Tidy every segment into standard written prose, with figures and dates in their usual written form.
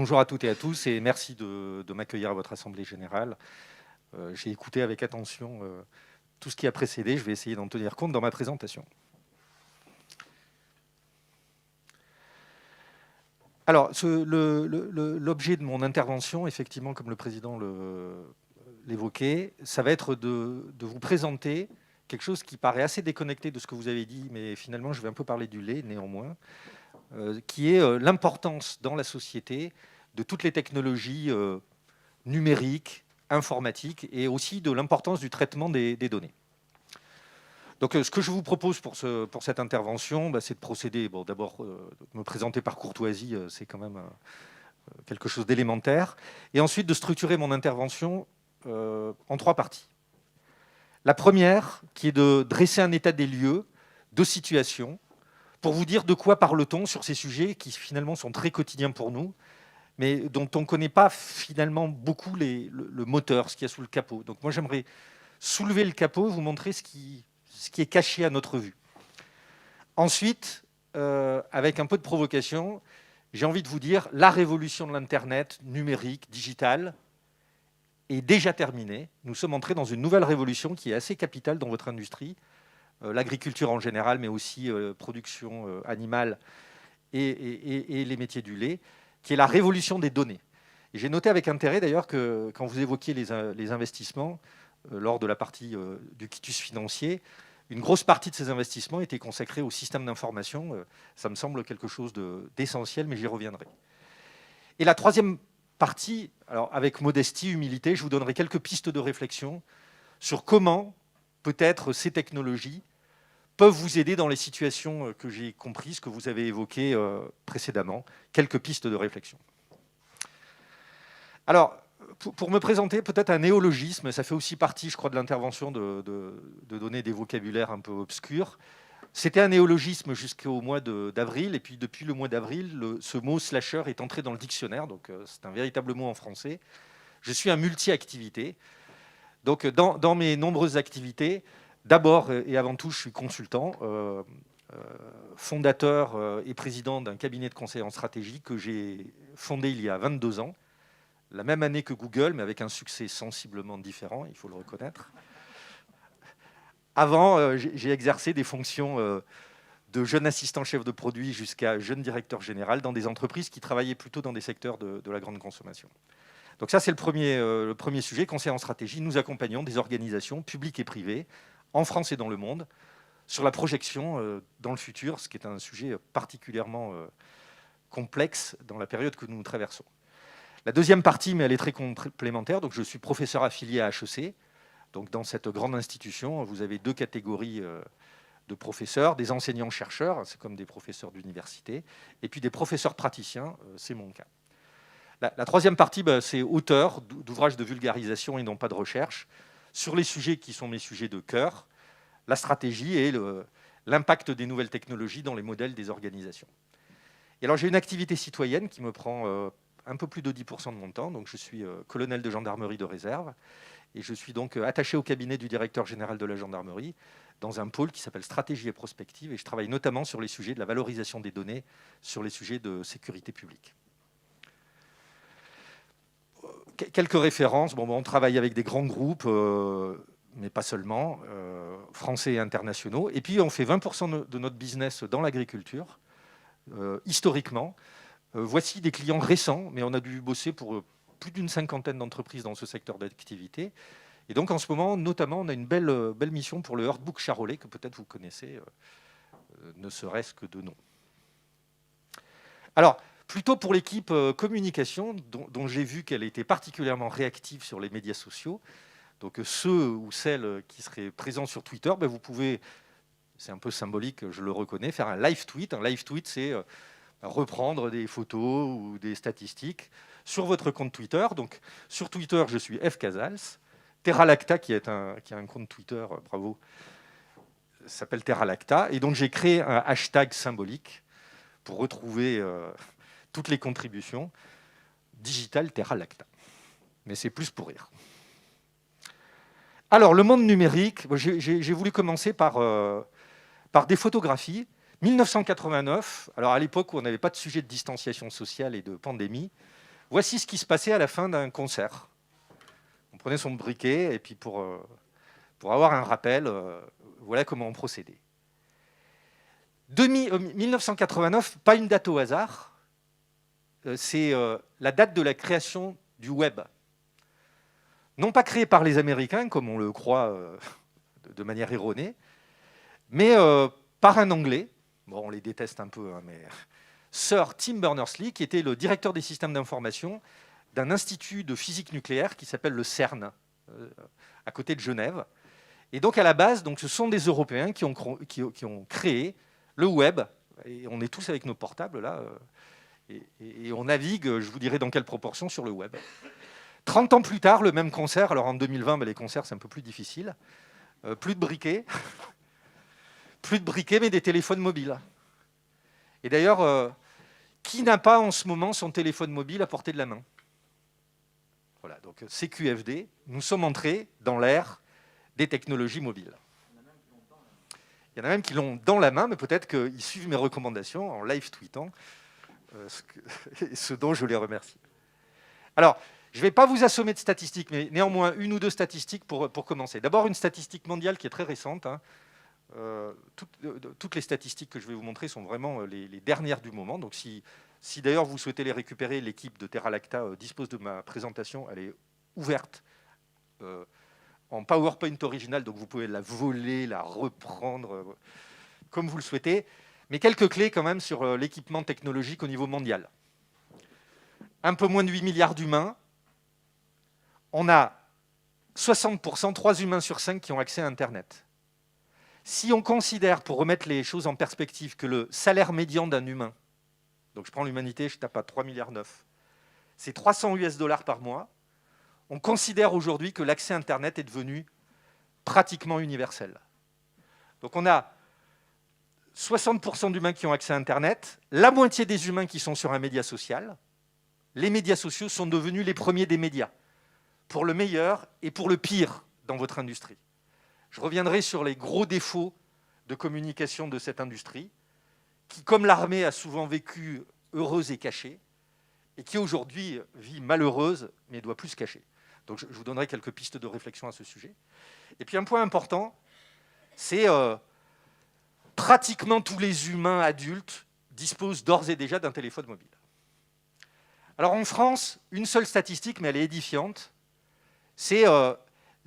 Bonjour à toutes et à tous et merci de m'accueillir à votre Assemblée générale. J'ai écouté avec attention tout ce qui a précédé. Je vais essayer d'en tenir compte dans ma présentation. Alors, l'objet de mon intervention, effectivement, comme le président l'évoquait, ça va être de vous présenter quelque chose qui paraît assez déconnecté de ce que vous avez dit, mais finalement, je vais un peu parler du lait, néanmoins, qui est l'importance dans la société de toutes les technologies numériques, informatiques, et aussi de l'importance du traitement des données. Donc, ce que je vous propose pour cette intervention, c'est de procéder, d'abord, de me présenter par courtoisie, c'est quand même quelque chose d'élémentaire, et ensuite de structurer mon intervention en 3 parties. La première, qui est de dresser un état des lieux de situation, pour vous dire de quoi parle-t-on sur ces sujets qui finalement sont très quotidiens pour nous, mais dont on ne connaît pas finalement beaucoup le moteur, ce qu'il y a sous le capot. Donc moi j'aimerais soulever le capot, vous montrer ce qui est caché à notre vue. Ensuite, avec un peu de provocation, j'ai envie de vous dire la révolution de l'Internet numérique, digitale, est déjà terminée. Nous sommes entrés dans une nouvelle révolution qui est assez capitale dans votre industrie, l'agriculture en général, mais aussi production animale et les métiers du lait, qui est la révolution des données. Et j'ai noté avec intérêt d'ailleurs que quand vous évoquiez les investissements, lors de la partie du quitus financier, une grosse partie de ces investissements était consacrée au système d'information. Ça me semble quelque chose d'essentiel, mais j'y reviendrai. Et la troisième partie, alors avec modestie, humilité, je vous donnerai quelques pistes de réflexion sur comment peut-être ces technologies peuvent vous aider dans les situations que j'ai comprises, que vous avez évoquées précédemment. Quelques pistes de réflexion. Alors, pour me présenter, peut-être un néologisme, ça fait aussi partie, je crois, de l'intervention de donner des vocabulaires un peu obscurs. C'était un néologisme jusqu'au mois d'avril, et puis depuis le mois d'avril, ce mot slasher est entré dans le dictionnaire, donc c'est un véritable mot en français. Je suis un multi-activité. Donc, dans mes nombreuses activités, d'abord et avant tout, je suis consultant, fondateur et président d'un cabinet de conseil en stratégie que j'ai fondé il y a 22 ans, la même année que Google, mais avec un succès sensiblement différent, il faut le reconnaître. Avant, j'ai exercé des fonctions de jeune assistant chef de produit jusqu'à jeune directeur général dans des entreprises qui travaillaient plutôt dans des secteurs de la grande consommation. Donc ça, c'est le premier sujet, conseil en stratégie. Nous accompagnons des organisations publiques et privées, en France et dans le monde, sur la projection dans le futur, ce qui est un sujet particulièrement complexe dans la période que nous traversons. La deuxième partie, mais elle est très complémentaire, donc je suis professeur affilié à HEC. Donc dans cette grande institution, vous avez 2 catégories de professeurs, des enseignants-chercheurs, c'est comme des professeurs d'université, et puis des professeurs praticiens, c'est mon cas. La troisième partie, c'est auteur d'ouvrages de vulgarisation et non pas de recherche, sur les sujets qui sont mes sujets de cœur, la stratégie et l'impact des nouvelles technologies dans les modèles des organisations. Et alors j'ai une activité citoyenne qui me prend un peu plus de 10% de mon temps, donc je suis colonel de gendarmerie de réserve, et je suis donc attaché au cabinet du directeur général de la gendarmerie, dans un pôle qui s'appelle stratégie et prospective, et je travaille notamment sur les sujets de la valorisation des données, sur les sujets de sécurité publique. Quelques références. On travaille avec des grands groupes, mais pas seulement, français et internationaux. Et puis, on fait 20% de notre business dans l'agriculture, historiquement. Voici des clients récents, mais on a dû bosser pour plus d'une 50aine d'entreprises dans ce secteur d'activité. Et donc, en ce moment, notamment, on a une belle mission pour le Heartbook Charolais, que peut-être vous connaissez, ne serait-ce que de nom. Alors, plutôt pour l'équipe communication, dont j'ai vu qu'elle était particulièrement réactive sur les médias sociaux. Donc ceux ou celles qui seraient présents sur Twitter, vous pouvez, c'est un peu symbolique, je le reconnais, faire un live tweet. Un live tweet, c'est reprendre des photos ou des statistiques sur votre compte Twitter. Donc sur Twitter, je suis F. Casals. Terra Lacta, qui a un compte Twitter, bravo, s'appelle Terra Lacta. Et donc j'ai créé un hashtag symbolique pour retrouver toutes les contributions. Digital Terra Lacta. Mais c'est plus pour rire. Alors, le monde numérique, j'ai voulu commencer par des photographies. 1989, alors à l'époque où on n'avait pas de sujet de distanciation sociale et de pandémie, Voici ce qui se passait à la fin d'un concert. On prenait son briquet, et puis pour avoir un rappel, voilà comment on procédait. 1989, pas une date au hasard, c'est la date de la création du web. Non pas créé par les Américains, comme on le croit de manière erronée, mais par un Anglais, bon, on les déteste un peu, hein, mais Sir Tim Berners-Lee, qui était le directeur des systèmes d'information d'un institut de physique nucléaire qui s'appelle le CERN, à côté de Genève. Et donc, à la base, donc, ce sont des Européens qui ont créé le web. Et on est tous avec nos portables, là, et on navigue, je vous dirai dans quelle proportion, sur le web. 30 ans plus tard, le même concert. Alors, en 2020, les concerts, c'est un peu plus difficile. Plus de briquets. Plus de briquets, mais des téléphones mobiles. Et d'ailleurs, qui n'a pas en ce moment son téléphone mobile à portée de la main? Voilà, donc CQFD, nous sommes entrés dans l'ère des technologies mobiles. Il y en a même qui l'ont dans la main, mais peut-être qu'ils suivent mes recommandations en live tweetant, ce dont je les remercie. Alors, je ne vais pas vous assommer de statistiques, mais néanmoins une ou deux statistiques pour commencer. D'abord, une statistique mondiale qui est très récente. Hein. Toutes les statistiques que je vais vous montrer sont vraiment les dernières du moment. Donc, si d'ailleurs vous souhaitez les récupérer, l'équipe de Terra Lacta dispose de ma présentation. Elle est ouverte en PowerPoint original, donc vous pouvez la voler, la reprendre comme vous le souhaitez. Mais quelques clés quand même sur l'équipement technologique au niveau mondial. Un peu moins de 8 milliards d'humains. On a 60%, 3 humains sur 5 qui ont accès à Internet. Si on considère, pour remettre les choses en perspective, que le salaire médian d'un humain, donc je prends l'humanité, je tape à 3,9 milliards, c'est 300 US$ par mois, on considère aujourd'hui que l'accès à Internet est devenu pratiquement universel. Donc on a 60% d'humains qui ont accès à Internet, la moitié des humains qui sont sur un média social. Les médias sociaux sont devenus les premiers des médias, pour le meilleur et pour le pire dans votre industrie. Je reviendrai sur les gros défauts de communication de cette industrie, qui, comme l'armée, a souvent vécu heureuse et cachée, et qui aujourd'hui vit malheureuse, mais doit plus se cacher. Donc je vous donnerai quelques pistes de réflexion à ce sujet. Et puis un point important, c'est pratiquement tous les humains adultes disposent d'ores et déjà d'un téléphone mobile. Alors en France, une seule statistique, mais elle est édifiante, c'est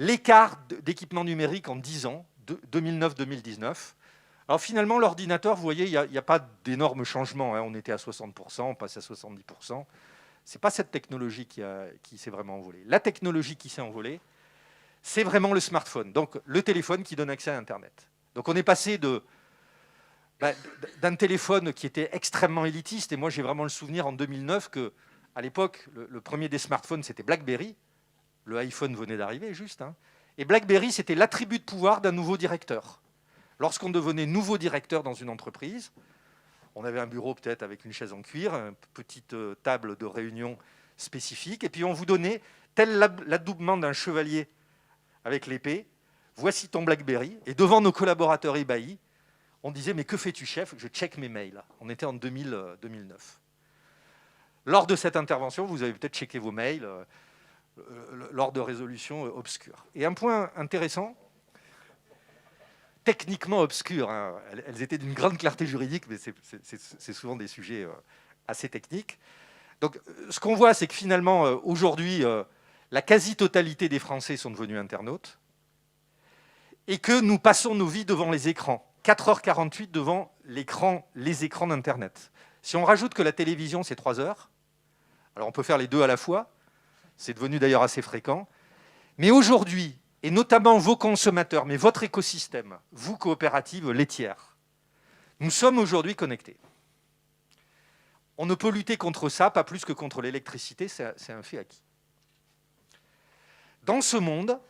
l'écart d'équipement numérique en 10 ans, 2009-2019. Alors finalement, l'ordinateur, vous voyez, il n'y a pas d'énormes changements. Hein. On était à 60%, on passe à 70%. Ce n'est pas cette technologie qui s'est vraiment envolée. La technologie qui s'est envolée, c'est vraiment le smartphone, donc le téléphone qui donne accès à Internet. Donc on est passé d'un téléphone qui était extrêmement élitiste, et moi j'ai vraiment le souvenir en 2009 qu'à l'époque, le premier des smartphones, c'était BlackBerry. Le iPhone venait d'arriver, juste. Hein. Et BlackBerry, c'était l'attribut de pouvoir d'un nouveau directeur. Lorsqu'on devenait nouveau directeur dans une entreprise, on avait un bureau peut-être avec une chaise en cuir, une petite table de réunion spécifique, et puis on vous donnait, tel l'adoubement d'un chevalier avec l'épée, voici ton BlackBerry. Et devant nos collaborateurs ébahis, on disait, mais que fais-tu, chef? Je check mes mails. On était en 2009. Lors de cette intervention, vous avez peut-être checké vos mails, lors de résolutions obscures. Et un point intéressant, techniquement obscures, hein, elles étaient d'une grande clarté juridique, mais c'est souvent des sujets assez techniques. Donc, ce qu'on voit, c'est que finalement, aujourd'hui, la quasi-totalité des Français sont devenus internautes et que nous passons nos vies devant les écrans. 4h48 devant les écrans d'Internet. Si on rajoute que la télévision, c'est 3 heures, alors on peut faire les deux à la fois, c'est devenu d'ailleurs assez fréquent. Mais aujourd'hui, et notamment vos consommateurs, mais votre écosystème, vous, coopératives laitières, nous sommes aujourd'hui connectés. On ne peut lutter contre ça, pas plus que contre l'électricité, c'est un fait acquis. Dans ce monde,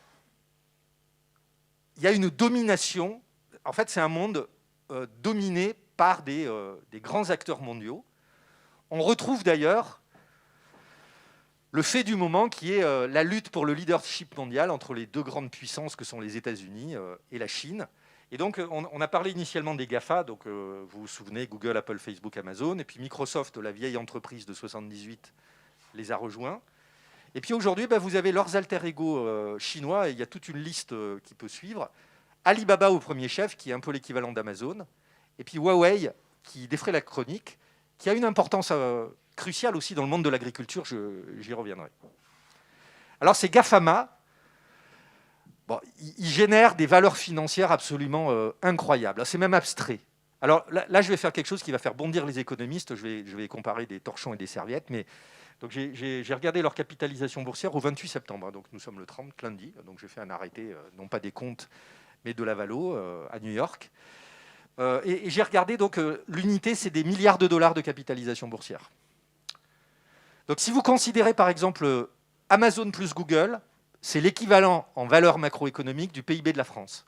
il y a une domination. En fait, c'est un monde dominé par des grands acteurs mondiaux. On retrouve d'ailleurs le fait du moment qui est la lutte pour le leadership mondial entre les deux grandes puissances que sont les États-Unis et la Chine. Et donc, on a parlé initialement des GAFA, donc vous vous souvenez, Google, Apple, Facebook, Amazon, et puis Microsoft, la vieille entreprise de 78, les a rejoints. Et puis aujourd'hui, vous avez leurs alter ego chinois, et il y a toute une liste qui peut suivre. Alibaba au premier chef, qui est un peu l'équivalent d'Amazon, et puis Huawei, qui défraie la chronique, qui a une importance cruciale aussi dans le monde de l'agriculture, j'y reviendrai. Alors ces GAFAMA, ils génèrent des valeurs financières absolument incroyables, c'est même abstrait. Alors là, je vais faire quelque chose qui va faire bondir les économistes, je vais comparer des torchons et des serviettes, mais donc j'ai regardé leur capitalisation boursière au 28 septembre, donc nous sommes le 30, lundi, donc j'ai fait un arrêté, non pas des comptes, mais de la valo à New York. Et j'ai regardé, donc l'unité, c'est des milliards de dollars de capitalisation boursière. Donc si vous considérez par exemple Amazon plus Google, c'est l'équivalent en valeur macroéconomique du PIB de la France.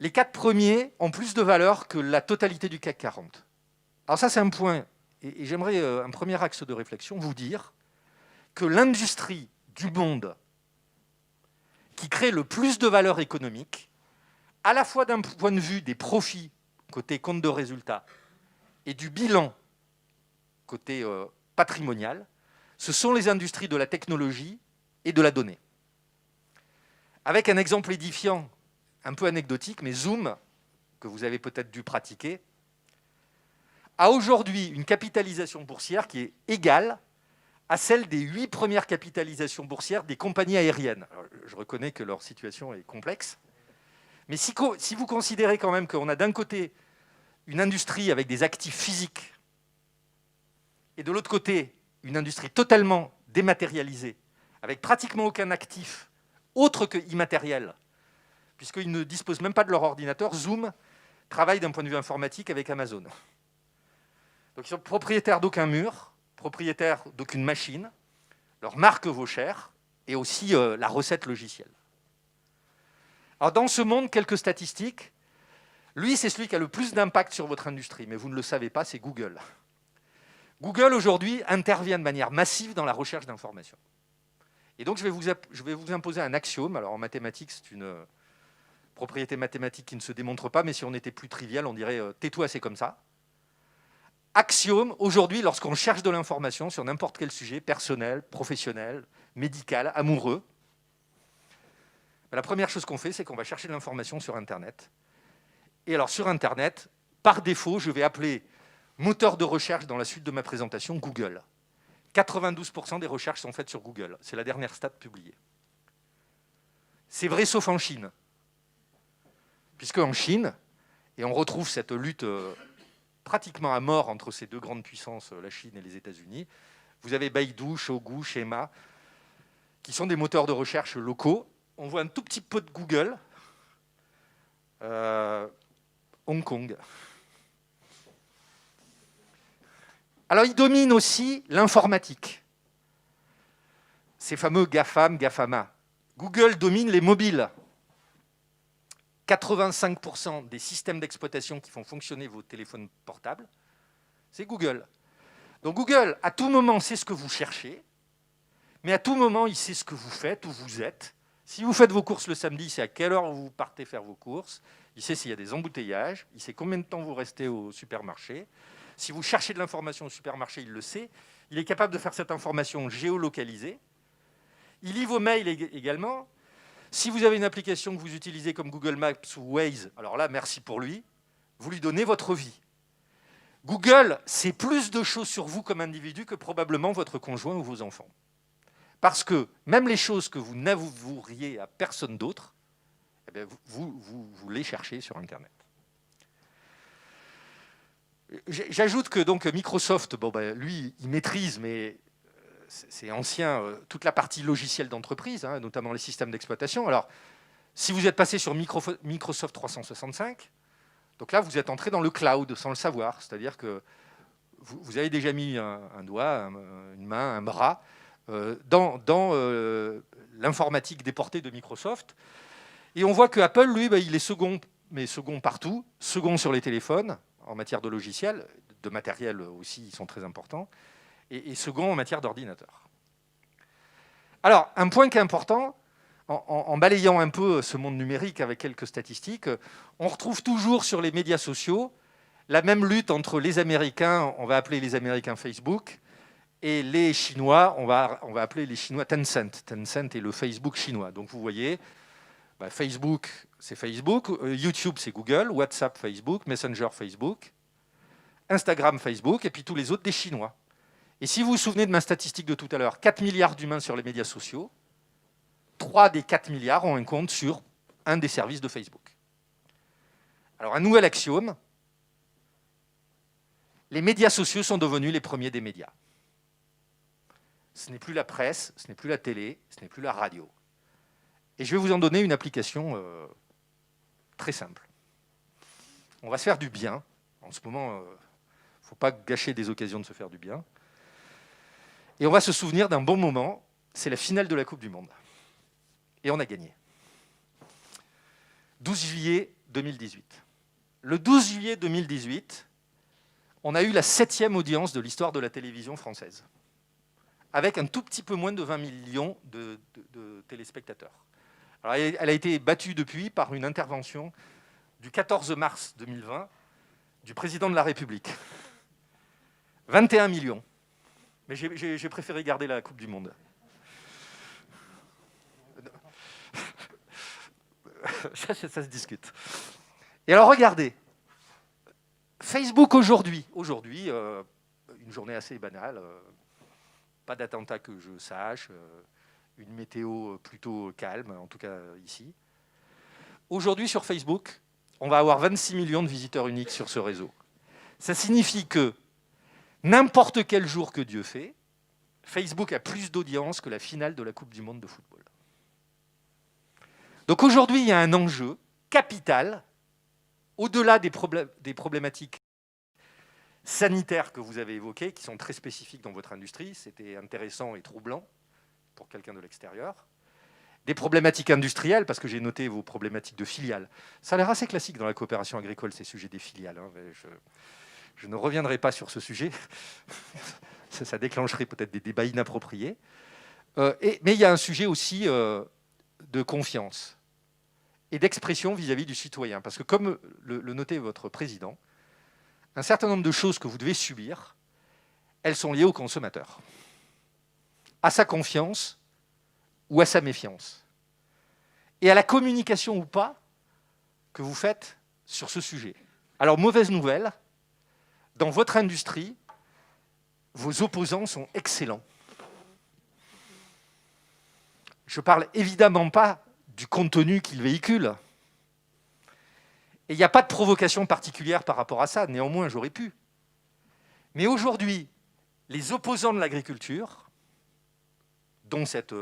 Les 4 premiers ont plus de valeur que la totalité du CAC 40. Alors ça, c'est un point, et j'aimerais un premier axe de réflexion, vous dire que l'industrie du monde qui crée le plus de valeur économique, à la fois d'un point de vue des profits, côté compte de résultats, et du bilan, côté patrimonial, ce sont les industries de la technologie et de la donnée. Avec un exemple édifiant, un peu anecdotique, mais Zoom, que vous avez peut-être dû pratiquer, a aujourd'hui une capitalisation boursière qui est égale à celle des 8 premières capitalisations boursières des compagnies aériennes. Alors, je reconnais que leur situation est complexe, mais si vous considérez quand même qu'on a d'un côté une industrie avec des actifs physiques et de l'autre côté une industrie totalement dématérialisée, avec pratiquement aucun actif autre que immatériel, puisqu'ils ne disposent même pas de leur ordinateur, Zoom travaille d'un point de vue informatique avec Amazon. Donc ils sont propriétaires d'aucun mur, propriétaires d'aucune machine, leur marque vaut cher, et aussi la recette logicielle. Alors dans ce monde, quelques statistiques. Lui, c'est celui qui a le plus d'impact sur votre industrie, mais vous ne le savez pas, c'est Google. Google, aujourd'hui, intervient de manière massive dans la recherche d'informations. Et donc, je vais vous imposer un axiome. Alors, en mathématiques, c'est une propriété mathématique qui ne se démontre pas, mais si on était plus trivial, on dirait « tais-toi, c'est comme ça ». Axiome, aujourd'hui, lorsqu'on cherche de l'information sur n'importe quel sujet, personnel, professionnel, médical, amoureux, la première chose qu'on fait, c'est qu'on va chercher de l'information sur Internet. Et alors, sur Internet, par défaut, je vais appeler moteur de recherche dans la suite de ma présentation Google. 92% des recherches sont faites sur Google. C'est la dernière stat publiée. C'est vrai sauf en Chine. Puisque en Chine, et on retrouve cette lutte pratiquement à mort entre ces deux grandes puissances, la Chine et les États-Unis, vous avez Baidu, Shogu, Shema, qui sont des moteurs de recherche locaux. On voit un tout petit peu de Google, Hong Kong. Alors, ils dominent aussi l'informatique. Ces fameux GAFAM, GAFAMA. Google domine les mobiles. 85% des systèmes d'exploitation qui font fonctionner vos téléphones portables, c'est Google. Donc Google, à tout moment, sait ce que vous cherchez, mais à tout moment, il sait ce que vous faites, où vous êtes. Si vous faites vos courses le samedi, c'est à quelle heure vous partez faire vos courses. Il sait s'il y a des embouteillages, il sait combien de temps vous restez au supermarché. Si vous cherchez de l'information au supermarché, il le sait. Il est capable de faire cette information géolocalisée. Il lit vos mails également. Si vous avez une application que vous utilisez comme Google Maps ou Waze, alors là, merci pour lui, vous lui donnez votre vie. Google sait plus de choses sur vous comme individu que probablement votre conjoint ou vos enfants. Parce que même les choses que vous n'avoueriez à personne d'autre, eh bien, vous les cherchez sur Internet. J'ajoute que donc, Microsoft, lui, il maîtrise, mais c'est ancien, toute la partie logicielle d'entreprise, notamment les systèmes d'exploitation. Alors, si vous êtes passé sur Microsoft 365, donc là, vous êtes entré dans le cloud sans le savoir. C'est-à-dire que vous avez déjà mis un doigt, une main, un bras dans l'informatique déportée de Microsoft. Et on voit que Apple, lui, il est second, mais second partout, second sur les téléphones, en matière de logiciels, de matériel aussi, ils sont très importants, et second en matière d'ordinateur. Alors, un point qui est important, en balayant un peu ce monde numérique avec quelques statistiques, on retrouve toujours sur les médias sociaux la même lutte entre les Américains, on va appeler les Américains Facebook, et les Chinois, on va appeler les Chinois Tencent. Tencent est le Facebook chinois. Donc vous voyez, Facebook, c'est Facebook, YouTube, c'est Google, WhatsApp, Facebook, Messenger, Facebook, Instagram, Facebook, et puis tous les autres des Chinois. Et si vous vous souvenez de ma statistique de tout à l'heure, 4 milliards d'humains sur les médias sociaux, 3 des 4 milliards ont un compte sur un des services de Facebook. Alors un nouvel axiome, les médias sociaux sont devenus les premiers des médias. Ce n'est plus la presse, ce n'est plus la télé, ce n'est plus la radio. Et je vais vous en donner une application très simple. On va se faire du bien. En ce moment, il ne faut pas gâcher des occasions de se faire du bien. Et on va se souvenir d'un bon moment, c'est la finale de la Coupe du Monde. Et on a gagné. 12 juillet 2018. Le 12 juillet 2018, on a eu la 7e audience de l'histoire de la télévision française, avec un tout petit peu moins de 20 millions de téléspectateurs. Alors, elle a été battue depuis par une intervention du 14 mars 2020 du président de la République. 21 millions. Mais j'ai préféré garder la Coupe du Monde. Ça se discute. Et alors, regardez. Facebook aujourd'hui, une journée assez banale, pas d'attentat que je sache, une météo plutôt calme, en tout cas ici. Aujourd'hui, sur Facebook, on va avoir 26 millions de visiteurs uniques sur ce réseau. Ça signifie que n'importe quel jour que Dieu fait, Facebook a plus d'audience que la finale de la Coupe du Monde de football. Donc aujourd'hui, il y a un enjeu capital, au-delà des problématiques sanitaires que vous avez évoquées, qui sont très spécifiques dans votre industrie, c'était intéressant et troublant pour quelqu'un de l'extérieur. Des problématiques industrielles, parce que j'ai noté vos problématiques de filiales. Ça a l'air assez classique dans la coopération agricole, ces sujets des filiales. Je ne reviendrai pas sur ce sujet. Ça déclencherait peut-être des débats inappropriés. Mais il y a un sujet aussi de confiance et d'expression vis-à-vis du citoyen. Parce que comme le notait votre président, un certain nombre de choses que vous devez subir, elles sont liées au consommateur, à sa confiance ou à sa méfiance, et à la communication ou pas que vous faites sur ce sujet. Alors, mauvaise nouvelle, dans votre industrie, vos opposants sont excellents. Je ne parle évidemment pas du contenu qu'ils véhiculent. Et il n'y a pas de provocation particulière par rapport à ça, néanmoins j'aurais pu. Mais aujourd'hui, les opposants de l'agriculture, dont cette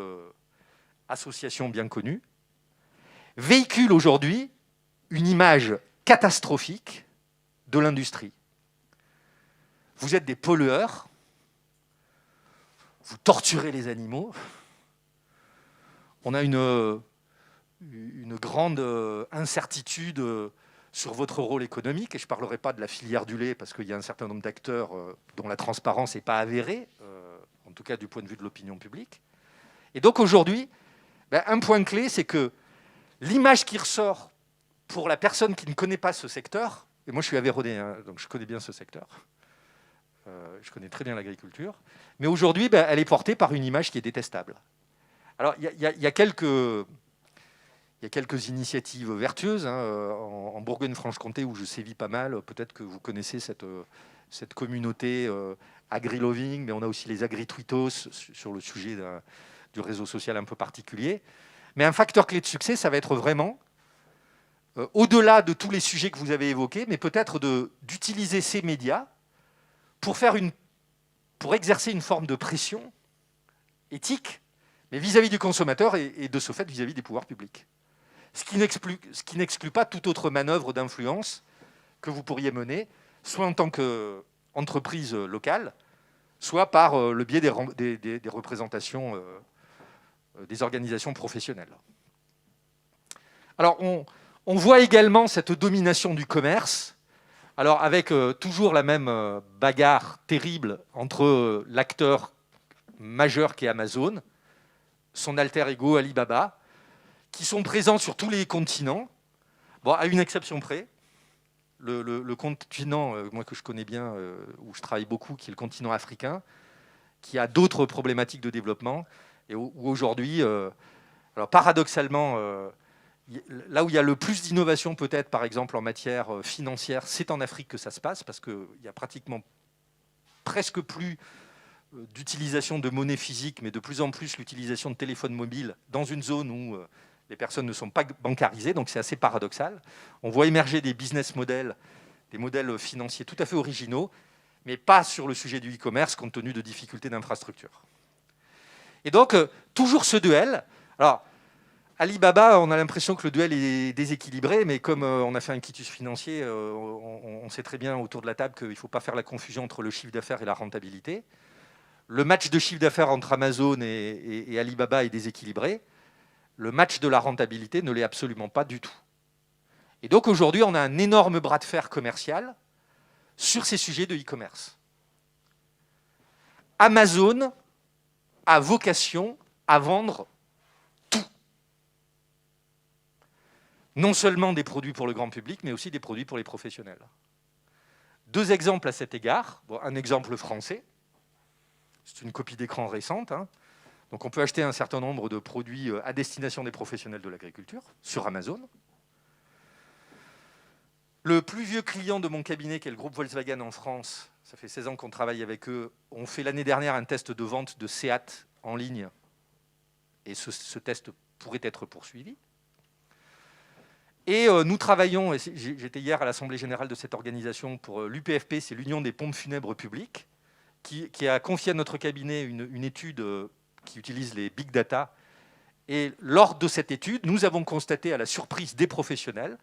association bien connue, véhiculent aujourd'hui une image catastrophique de l'industrie. Vous êtes des pollueurs, vous torturez les animaux, on a une grande incertitude sur votre rôle économique, et je ne parlerai pas de la filière du lait, parce qu'il y a un certain nombre d'acteurs dont la transparence n'est pas avérée, en tout cas du point de vue de l'opinion publique. Et donc aujourd'hui, un point clé, c'est que l'image qui ressort pour la personne qui ne connaît pas ce secteur, et moi je suis aveyronais, hein, donc je connais bien ce secteur, je connais très bien l'agriculture, mais aujourd'hui, elle est portée par une image qui est détestable. Alors, il y a quelques initiatives vertueuses en Bourgogne-Franche-Comté, où je sévis pas mal. Peut-être que vous connaissez cette communauté agri-loving, mais on a aussi les agri-tweetos sur le sujet du réseau social un peu particulier. Mais un facteur clé de succès, ça va être vraiment, au-delà de tous les sujets que vous avez évoqués, mais peut-être d'utiliser ces médias pour exercer une forme de pression éthique, mais vis-à-vis du consommateur et de ce fait vis-à-vis des pouvoirs publics. Ce qui n'exclut pas toute autre manœuvre d'influence que vous pourriez mener, soit en tant qu'entreprise locale, soit par le biais des représentations des organisations professionnelles. Alors, on voit également cette domination du commerce, alors avec toujours la même bagarre terrible entre l'acteur majeur qui est Amazon, son alter ego Alibaba, qui sont présents sur tous les continents, à une exception près, le continent, moi que je connais bien, où je travaille beaucoup, qui est le continent africain, qui a d'autres problématiques de développement, et où aujourd'hui, alors paradoxalement, là où il y a le plus d'innovation peut-être, par exemple en matière financière, c'est en Afrique que ça se passe, parce qu'il y a pratiquement presque plus d'utilisation de monnaie physique, mais de plus en plus l'utilisation de téléphones mobiles dans une zone où les personnes ne sont pas bancarisées, donc c'est assez paradoxal. On voit émerger des business models, des modèles financiers tout à fait originaux, mais pas sur le sujet du e-commerce, compte tenu de difficultés d'infrastructure. Et donc, toujours ce duel. Alors, Alibaba, on a l'impression que le duel est déséquilibré, mais comme on a fait un quitus financier, on sait très bien autour de la table qu'il ne faut pas faire la confusion entre le chiffre d'affaires et la rentabilité. Le match de chiffre d'affaires entre Amazon et Alibaba est déséquilibré. Le match de la rentabilité ne l'est absolument pas du tout. Et donc aujourd'hui, on a un énorme bras de fer commercial sur ces sujets de e-commerce. Amazon a vocation à vendre tout. Non seulement des produits pour le grand public, mais aussi des produits pour les professionnels. Deux exemples à cet égard. Bon, un exemple français. C'est une copie d'écran récente. Donc on peut acheter un certain nombre de produits à destination des professionnels de l'agriculture sur Amazon. Le plus vieux client de mon cabinet, qui est le groupe Volkswagen en France, ça fait 16 ans qu'on travaille avec eux, on fait l'année dernière un test de vente de Seat en ligne, et ce test pourrait être poursuivi. Et nous travaillons, et j'étais hier à l'Assemblée Générale de cette organisation pour l'UPFP, c'est l'Union des pompes funèbres publiques, qui a confié à notre cabinet une étude qui utilise les big data. Et lors de cette étude, nous avons constaté, à la surprise des professionnels,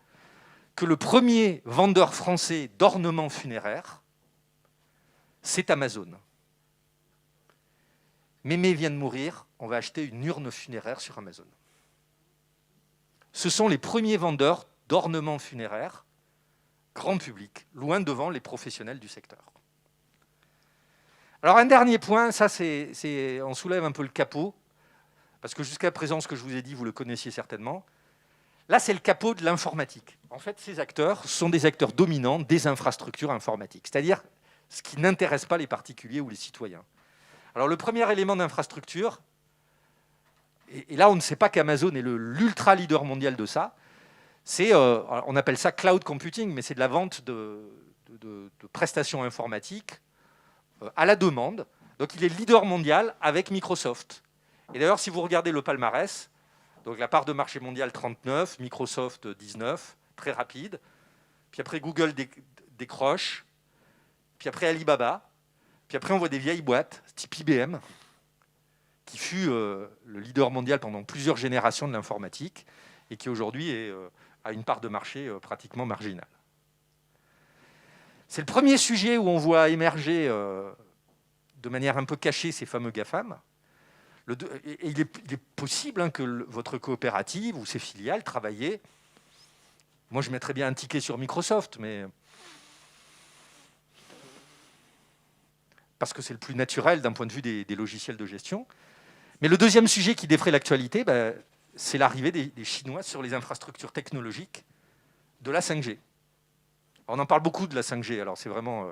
que le premier vendeur français d'ornements funéraires, c'est Amazon. Mémé vient de mourir, on va acheter une urne funéraire sur Amazon. Ce sont les premiers vendeurs d'ornements funéraires, grand public, loin devant les professionnels du secteur. Alors un dernier point, ça on soulève un peu le capot, parce que jusqu'à présent, ce que je vous ai dit, vous le connaissiez certainement. Là, c'est le capot de l'informatique. En fait, ces acteurs sont des acteurs dominants des infrastructures informatiques, c'est-à-dire ce qui n'intéresse pas les particuliers ou les citoyens. Alors le premier élément d'infrastructure, et là on ne sait pas qu'Amazon est l'ultra leader mondial de ça, c'est, on appelle ça cloud computing, mais c'est de la vente de prestations informatiques à la demande. Donc il est leader mondial avec Microsoft. Et d'ailleurs, si vous regardez le palmarès, donc la part de marché mondiale 39, Microsoft 19, très rapide. Puis après Google décroche. Puis après Alibaba. Puis après on voit des vieilles boîtes, type IBM, qui fut le leader mondial pendant plusieurs générations de l'informatique et qui aujourd'hui a une part de marché pratiquement marginale. C'est le premier sujet où on voit émerger de manière un peu cachée ces fameux GAFAM. Il est possible que votre coopérative ou ses filiales travaillent. Moi, je mettrais bien un ticket sur Microsoft, mais parce que c'est le plus naturel d'un point de vue des logiciels de gestion. Mais le deuxième sujet qui défraie l'actualité, c'est l'arrivée des Chinois sur les infrastructures technologiques de la 5G. On en parle beaucoup de la 5G, alors c'est vraiment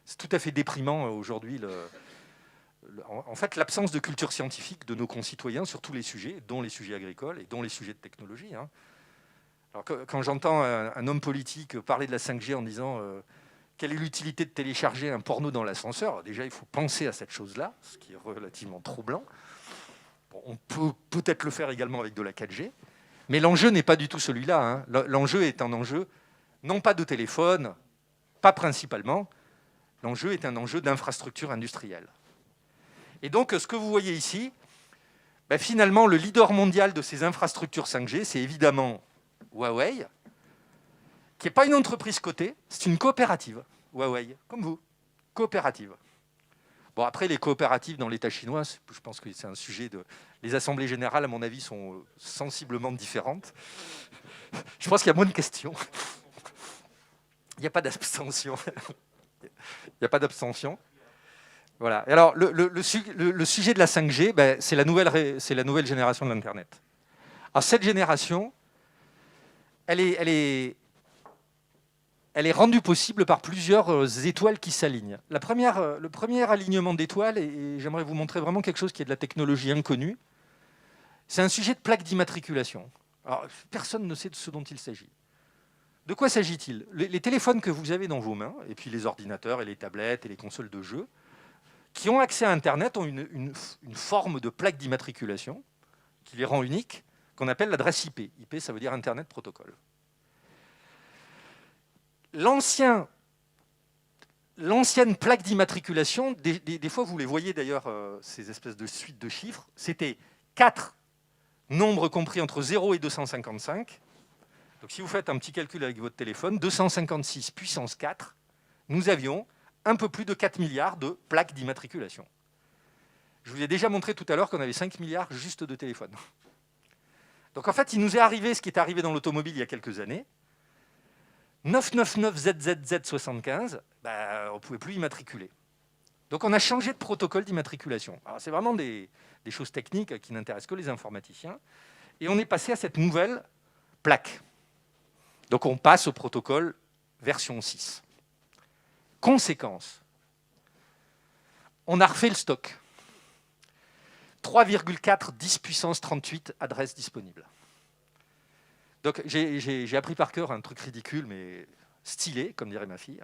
c'est tout à fait déprimant aujourd'hui. En fait, l'absence de culture scientifique de nos concitoyens sur tous les sujets, dont les sujets agricoles et dont les sujets de technologie. Alors, quand j'entends un homme politique parler de la 5G en disant quelle est l'utilité de télécharger un porno dans l'ascenseur, déjà il faut penser à cette chose-là, ce qui est relativement troublant. Bon, on peut peut-être le faire également avec de la 4G, mais l'enjeu n'est pas du tout celui-là. L'enjeu est un enjeu non pas de téléphone, pas principalement, l'enjeu est un enjeu d'infrastructure industrielle. Et donc, ce que vous voyez ici, finalement, le leader mondial de ces infrastructures 5G, c'est évidemment Huawei, qui n'est pas une entreprise cotée, c'est une coopérative. Huawei, comme vous, coopérative. Bon, après, les coopératives dans l'État chinois, je pense que c'est un sujet de... Les assemblées générales, à mon avis, sont sensiblement différentes. Je pense qu'il y a moins de questions. Il n'y a pas d'abstention. Il n'y a pas d'abstention. Voilà. Et alors, le sujet de la 5G, c'est la nouvelle génération de l'Internet. Alors, cette génération, elle est elle est rendue possible par plusieurs étoiles qui s'alignent. Le premier alignement d'étoiles, et j'aimerais vous montrer vraiment quelque chose qui est de la technologie inconnue, c'est un sujet de plaque d'immatriculation. Alors, personne ne sait de ce dont il s'agit. De quoi s'agit-il ? Les téléphones que vous avez dans vos mains, et puis les ordinateurs et les tablettes et les consoles de jeux, qui ont accès à Internet ont une forme de plaque d'immatriculation qui les rend uniques, qu'on appelle l'adresse IP. IP, ça veut dire Internet Protocol. L'ancienne plaque d'immatriculation, des fois vous les voyez d'ailleurs, ces espèces de suites de chiffres, c'était 4 nombres compris entre 0 et 255. Donc si vous faites un petit calcul avec votre téléphone, 256 puissance 4, nous avions un peu plus de 4 milliards de plaques d'immatriculation. Je vous ai déjà montré tout à l'heure qu'on avait 5 milliards juste de téléphones. Donc en fait, il nous est arrivé ce qui est arrivé dans l'automobile il y a quelques années. 999ZZZ75, on ne pouvait plus immatriculer. Donc on a changé de protocole d'immatriculation. Alors c'est vraiment des choses techniques qui n'intéressent que les informaticiens. Et on est passé à cette nouvelle plaque. Donc on passe au protocole version 6. Conséquence, on a refait le stock. 3,4 10 puissance 38 adresses disponibles. Donc j'ai appris par cœur un truc ridicule, mais stylé, comme dirait ma fille.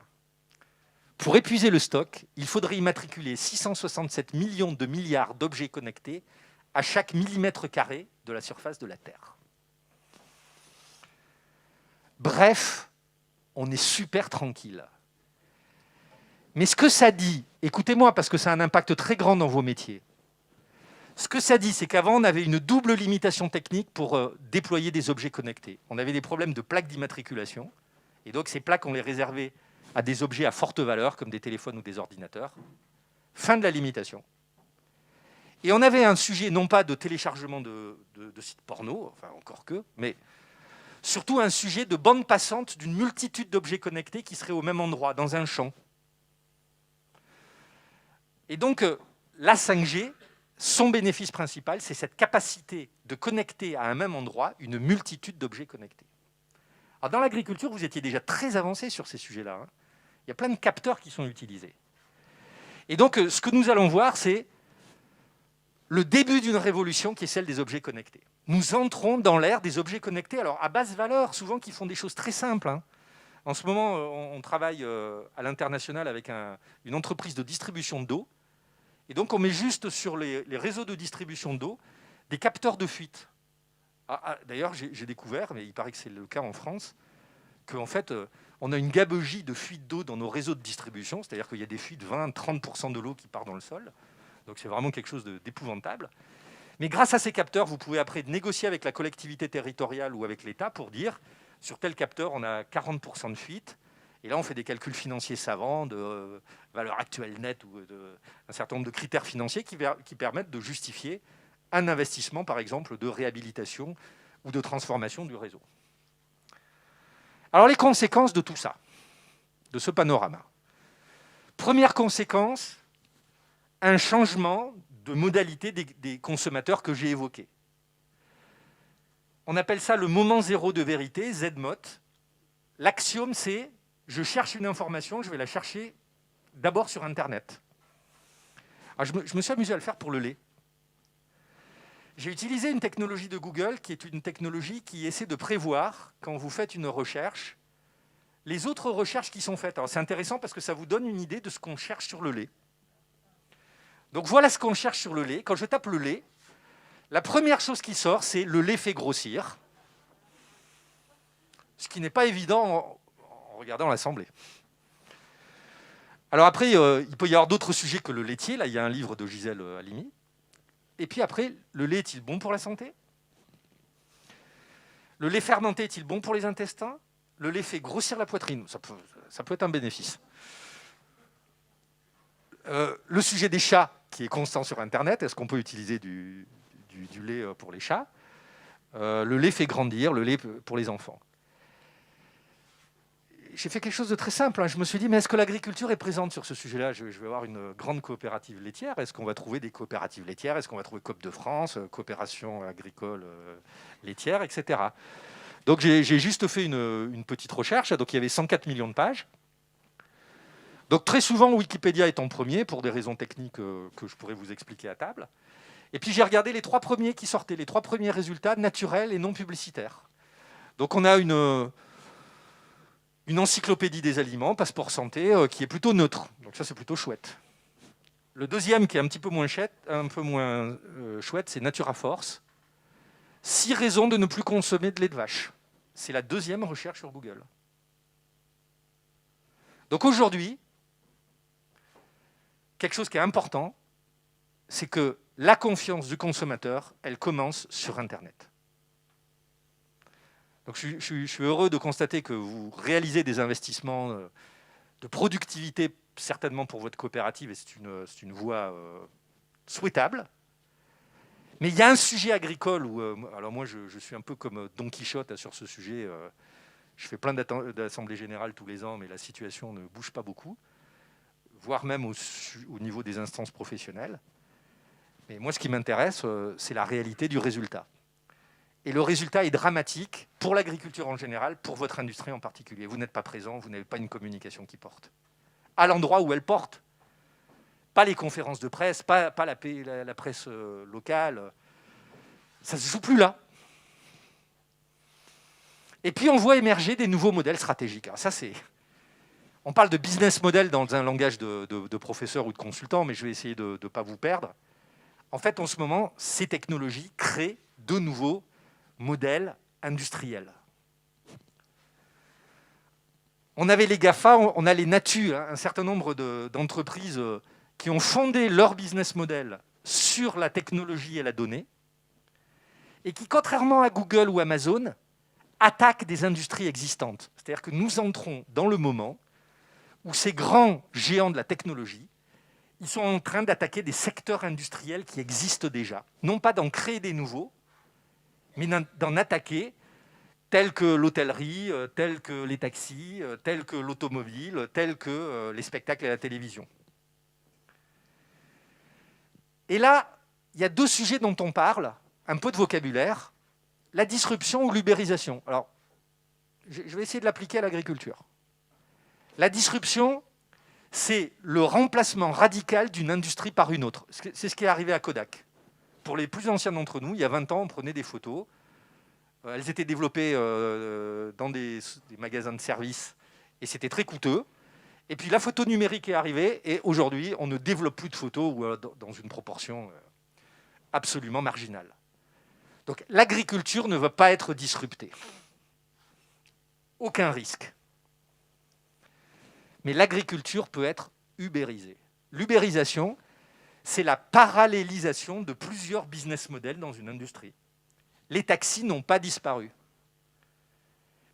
Pour épuiser le stock, il faudrait immatriculer 667 millions de milliards d'objets connectés à chaque millimètre carré de la surface de la Terre. Bref, on est super tranquille. Mais ce que ça dit, écoutez-moi parce que ça a un impact très grand dans vos métiers. Ce que ça dit, c'est qu'avant, on avait une double limitation technique pour déployer des objets connectés. On avait des problèmes de plaques d'immatriculation, et donc ces plaques, on les réservait à des objets à forte valeur, comme des téléphones ou des ordinateurs. Fin de la limitation. Et on avait un sujet, non pas de téléchargement de sites porno, enfin encore que, mais surtout un sujet de bande passante d'une multitude d'objets connectés qui seraient au même endroit, dans un champ. Et donc, la 5G, son bénéfice principal, c'est cette capacité de connecter à un même endroit une multitude d'objets connectés. Alors, dans l'agriculture, vous étiez déjà très avancé sur ces sujets-là. Il y a plein de capteurs qui sont utilisés. Et donc, ce que nous allons voir, c'est le début d'une révolution qui est celle des objets connectés. Nous entrons dans l'ère des objets connectés, alors à basse valeur, souvent qui font des choses très simples. En ce moment, on travaille à l'international avec une entreprise de distribution d'eau. Et donc, on met juste sur les réseaux de distribution d'eau des capteurs de fuite. D'ailleurs, j'ai découvert, mais il paraît que c'est le cas en France, qu'en fait, on a une gabegie de fuite d'eau dans nos réseaux de distribution, c'est-à-dire qu'il y a des fuites, 20-30% de l'eau qui part dans le sol. Donc, c'est vraiment quelque chose d'épouvantable. Mais grâce à ces capteurs, vous pouvez après négocier avec la collectivité territoriale ou avec l'État pour dire, sur tel capteur, on a 40% de fuite. Et là, on fait des calculs financiers savants de valeur actuelle nette ou un certain nombre de critères financiers qui permettent de justifier un investissement, par exemple, de réhabilitation ou de transformation du réseau. Alors, les conséquences de tout ça, de ce panorama. Première conséquence, un changement de modalité des consommateurs que j'ai évoqué. On appelle ça le moment zéro de vérité, ZMOT. L'axiome, c'est je cherche une information, je vais la chercher d'abord sur Internet. Alors, je me suis amusé à le faire pour le lait. J'ai utilisé une technologie de Google qui est une technologie qui essaie de prévoir, quand vous faites une recherche, les autres recherches qui sont faites. Alors, c'est intéressant parce que ça vous donne une idée de ce qu'on cherche sur le lait. Donc voilà ce qu'on cherche sur le lait. Quand je tape le lait, la première chose qui sort, c'est le lait fait grossir. Ce qui n'est pas évident en regardant l'Assemblée. Alors après, il peut y avoir d'autres sujets que le laitier. Là, il y a un livre de Gisèle Halimi. Et puis après, le lait est-il bon pour la santé ? Le lait fermenté est-il bon pour les intestins ? Le lait fait grossir la poitrine. Ça peut être un bénéfice. Le sujet des chats, qui est constant sur Internet. Est-ce qu'on peut utiliser du lait pour les chats ? Le lait fait grandir, le lait pour les enfants. J'ai fait quelque chose de très simple. Je me suis dit, mais est-ce que l'agriculture est présente sur ce sujet-là ? Je vais avoir une grande coopérative laitière. Est-ce qu'on va trouver des coopératives laitières ? Est-ce qu'on va trouver Coop de France, coopération agricole laitière, etc. Donc j'ai juste fait une petite recherche, donc il y avait 104 millions de pages. Donc très souvent, Wikipédia est en premier, pour des raisons techniques que je pourrais vous expliquer à table. Et puis j'ai regardé les 3 premiers qui sortaient, les 3 premiers résultats naturels et non publicitaires. Donc on a une encyclopédie des aliments, Passeport Santé, qui est plutôt neutre. Donc ça, c'est plutôt chouette. Le deuxième, qui est un petit peu moins chouette, c'est Natura Force. 6 raisons de ne plus consommer de lait de vache. C'est la 2e recherche sur Google. Donc aujourd'hui, quelque chose qui est important, c'est que la confiance du consommateur, elle commence sur Internet. Donc je suis heureux de constater que vous réalisez des investissements de productivité, certainement pour votre coopérative, et c'est une voie souhaitable. Mais il y a un sujet agricole où, alors moi je suis un peu comme Don Quichotte sur ce sujet. Je fais plein d'assemblées générales tous les ans, mais la situation ne bouge pas beaucoup, voire même au niveau des instances professionnelles. Mais moi, ce qui m'intéresse, c'est la réalité du résultat. Et le résultat est dramatique pour l'agriculture en général, pour votre industrie en particulier. Vous n'êtes pas présent, vous n'avez pas une communication qui porte. À l'endroit où elle porte. Pas les conférences de presse, pas la presse locale. Ça ne se joue plus là. Et puis, on voit émerger des nouveaux modèles stratégiques. Alors ça, on parle de business model dans un langage de professeur ou de consultant, mais je vais essayer de ne pas vous perdre. En fait, en ce moment, ces technologies créent de nouveaux modèles industriels. On avait les GAFA, on a les Natu, un certain nombre d'entreprises qui ont fondé leur business model sur la technologie et la donnée, et qui, contrairement à Google ou Amazon, attaquent des industries existantes. C'est-à-dire que nous entrons dans le moment où ces grands géants de la technologie, ils sont en train d'attaquer des secteurs industriels qui existent déjà. Non pas d'en créer des nouveaux, mais d'en attaquer, tels que l'hôtellerie, tels que les taxis, tels que l'automobile, tels que les spectacles et la télévision. Et là, il y a 2 sujets dont on parle, un peu de vocabulaire, la disruption ou l'ubérisation. Alors, je vais essayer de l'appliquer à l'agriculture. La disruption, c'est le remplacement radical d'une industrie par une autre. C'est ce qui est arrivé à Kodak. Pour les plus anciens d'entre nous, il y a 20 ans, on prenait des photos. Elles étaient développées dans des magasins de services et c'était très coûteux. Et puis la photo numérique est arrivée et aujourd'hui, on ne développe plus de photos dans une proportion absolument marginale. Donc l'agriculture ne va pas être disruptée. Aucun risque. Mais l'agriculture peut être ubérisée. L'ubérisation, c'est la parallélisation de plusieurs business models dans une industrie. Les taxis n'ont pas disparu.